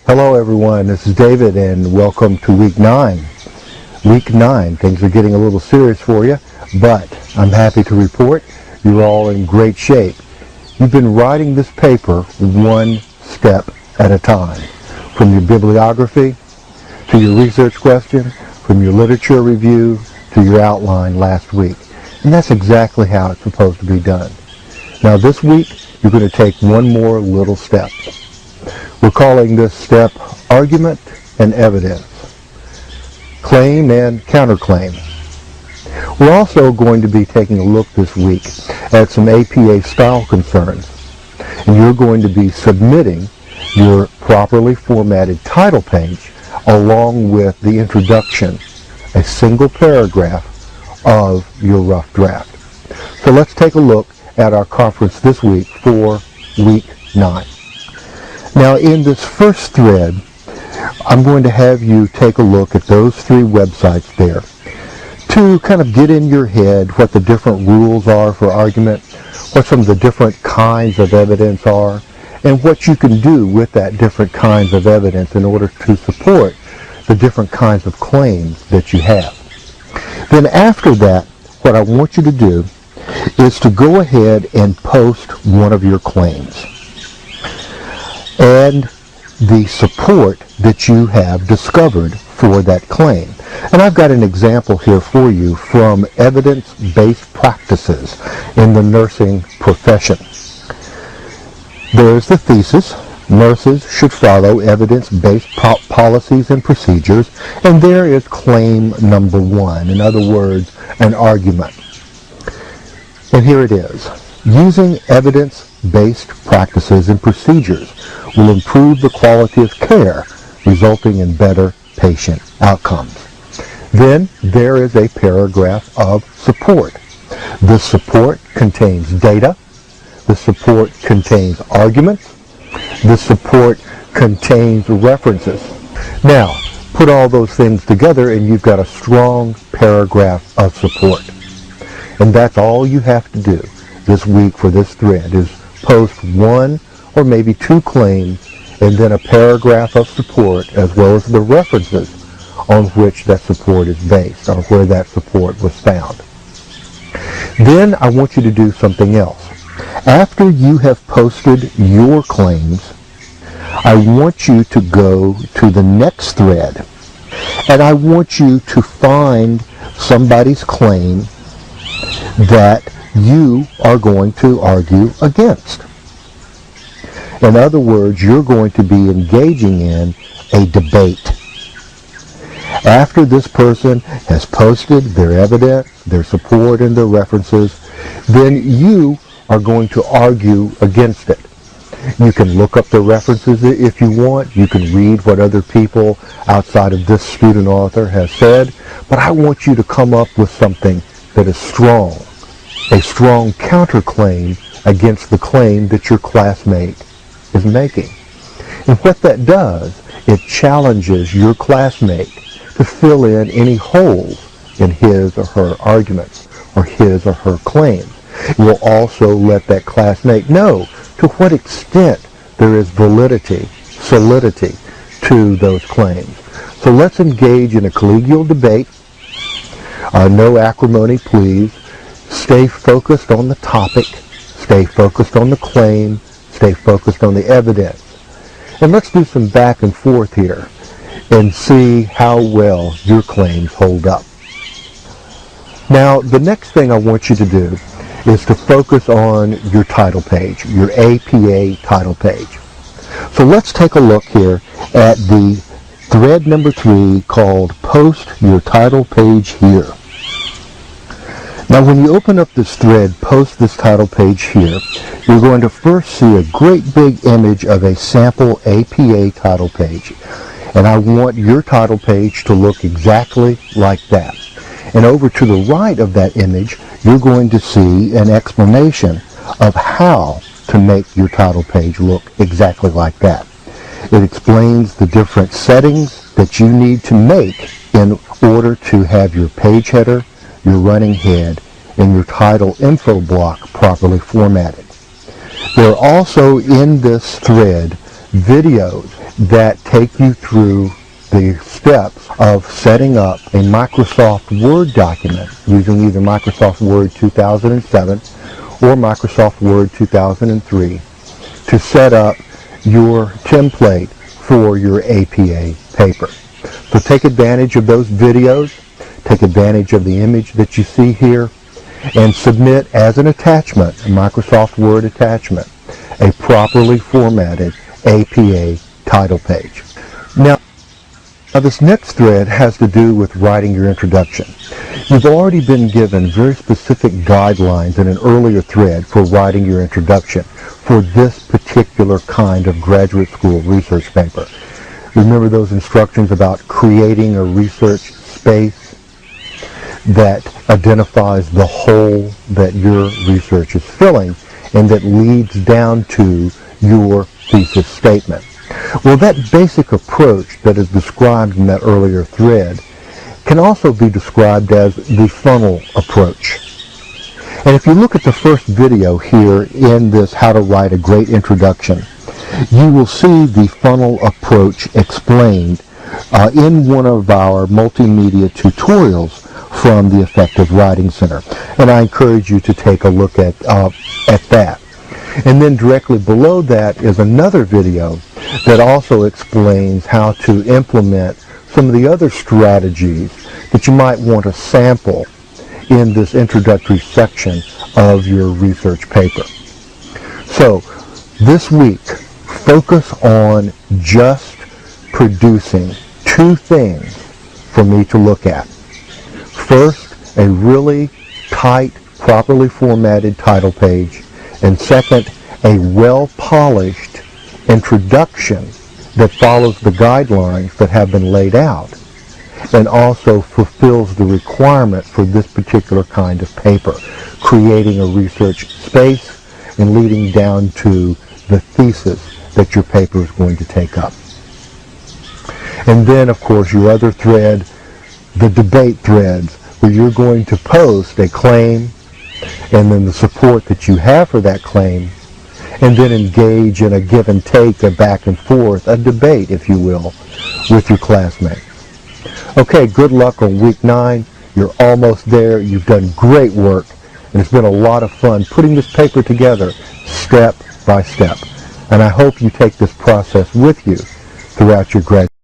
Hello everyone, this is David and welcome to week 9. Week 9, things are getting a little serious for you, but I'm happy to report you're all in great shape. You've been writing this paper one step at a time, from your bibliography to your research question, from your literature review to your outline last week. And that's exactly how it's supposed to be done. Now this week, you're going to take one more little step. We're calling this step argument and evidence, claim and counterclaim. We're also going to be taking a look this week at some APA style concerns, and you're going to be submitting your properly formatted title page along with the introduction, a single paragraph of your rough draft. So let's take a look at our conference this week for week 9. Now in this first thread, I'm going to have you take a look at those 3 websites there to kind of get in your head what the different rules are for argument, what some of the different kinds of evidence are, and what you can do with that different kinds of evidence in order to support the different kinds of claims that you have. Then after that, what I want you to do is to go ahead and post one of your claims and the support that you have discovered for that claim. And I've got an example here for you from evidence-based practices in the nursing profession. There's the thesis, nurses should follow evidence-based policies and procedures, and there is claim number 1, in other words, an argument. And here it is. Using evidence-based practices and procedures will improve the quality of care, resulting in better patient outcomes. Then there is a paragraph of support. This support contains data. The support contains arguments. The support contains references. Now, put all those things together and you've got a strong paragraph of support. And that's all you have to do this week for this thread is post 1 or maybe 2 claims and then a paragraph of support as well as the references on which that support is based or where that support was found. Then I want you to do something else. After you have posted your claims, I want you to go to the next thread and I want you to find somebody's claim that you are going to argue against. In other words, you're going to be engaging in a debate. After this person has posted their evidence, their support, and their references, then you are going to argue against it. You can look up the references if you want. You can read what other people outside of this student author has said. But I want you to come up with something that is strong, a strong counterclaim against the claim that your classmate is making. And what that does, it challenges your classmate to fill in any holes in his or her arguments or his or her claims. It will also let that classmate know to what extent there is validity, solidity to those claims. So let's engage in a collegial debate. No acrimony, please. Stay focused on the topic. Stay focused on the claim. Stay focused on the evidence. And let's do some back and forth here and see how well your claims hold up. Now, the next thing I want you to do is to focus on your title page, your APA title page. So let's take a look here at the thread number 3 called Post Your Title Page Here. Now when you open up this thread, Post This Title Page Here, you're going to first see a great big image of a sample APA title page. And I want your title page to look exactly like that. And over to the right of that image, you're going to see an explanation of how to make your title page look exactly like that. It explains the different settings that you need to make in order to have your page header, your running head, and your title info block properly formatted. There are also in this thread videos that take you through the steps of setting up a Microsoft Word document using either Microsoft Word 2007 or Microsoft Word 2003 to set up your template for your APA paper. So take advantage of those videos, take advantage of the image that you see here, and submit as an attachment, a Microsoft Word attachment, a properly formatted APA title page. Now this next thread has to do with writing your introduction. You've already been given very specific guidelines in an earlier thread for writing your introduction for this particular kind of graduate school research paper. Remember those instructions about creating a research space that identifies the hole that your research is filling and that leads down to your thesis statement. Well, that basic approach that is described in that earlier thread can also be described as the funnel approach. And if you look at the first video here in this How to Write a Great Introduction, you will see the funnel approach explained in one of our multimedia tutorials from the Effective Writing Center. And I encourage you to take a look at that. And then directly below that is another video that also explains how to implement some of the other strategies that you might want to sample in this introductory section of your research paper. So this week, focus on just producing two things for me to look at. First, a really tight, properly formatted title page, and second, a well-polished introduction that follows the guidelines that have been laid out and also fulfills the requirement for this particular kind of paper, creating a research space and leading down to the thesis that your paper is going to take up. And then, of course, your other thread, the debate threads, where you're going to post a claim and then the support that you have for that claim, and then engage in a give and take, a back and forth, a debate, if you will, with your classmates. Okay, good luck on week 9. You're almost there. You've done great work, and it's been a lot of fun putting this paper together step by step. And I hope you take this process with you throughout your graduate.